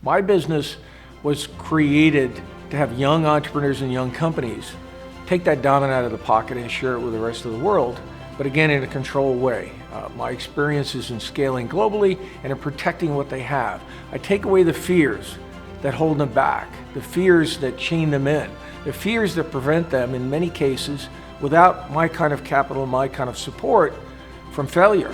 My business was created to have young entrepreneurs and young companies take that diamond out of the pocket and share it with the rest of the world, but again, in a controlled way. My experience is in scaling globally and in protecting what they have. I take away the fears that hold them back, the fears that chain them in, the fears that prevent them, in many cases, without my kind of capital, my kind of support, from failure.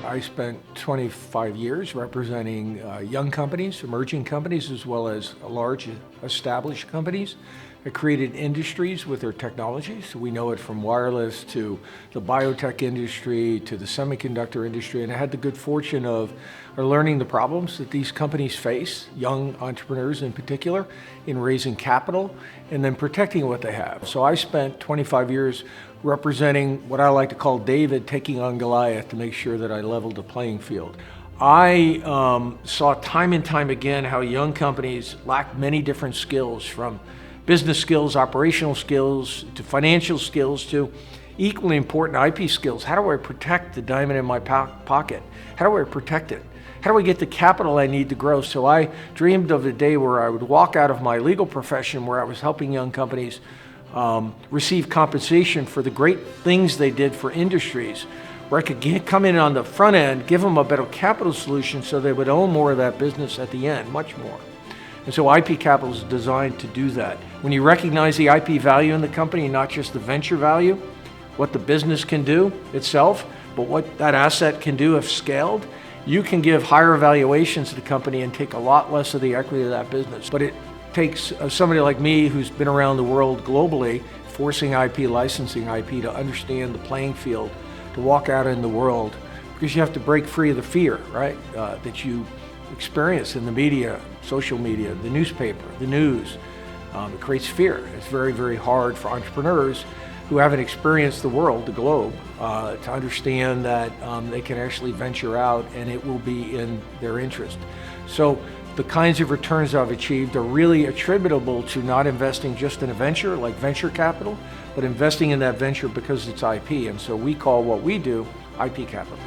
I spent 25 years representing young companies, emerging companies, as well as large established companies. I created industries with their technology. So we know it from wireless to the biotech industry to the semiconductor industry. And I had the good fortune of learning the problems that these companies face, young entrepreneurs in particular, in raising capital and then protecting what they have. So I spent 25 years representing what I like to call David taking on Goliath to make sure that I leveled the playing field. I saw time and time again how young companies lack many different skills, from business skills, operational skills, to financial skills, to equally important IP skills. How do I protect the diamond in my pocket? How do I protect it? How do I get the capital I need to grow? So I dreamed of a day where I would walk out of my legal profession, where I was helping young companies receive compensation for the great things they did for industries, where I could come in on the front end, give them a better capital solution so they would own more of that business at the end, much more. And so IP Capital is designed to do that. When you recognize the IP value in the company, not just the venture value, what the business can do itself, but what that asset can do if scaled, you can give higher valuations to the company and take a lot less of the equity of that business. But it takes somebody like me who's been around the world globally, forcing IP, licensing IP, to understand the playing field, to walk out in the world, because you have to break free of the fear, right, that you experience in the media, social media, the newspaper, the news. It creates fear. It's very, very hard for entrepreneurs who haven't experienced the world, the globe, to understand that they can actually venture out and it will be in their interest. So the kinds of returns I've achieved are really attributable to not investing just in a venture like venture capital, but investing in that venture because it's IP. And so we call what we do IP Capital.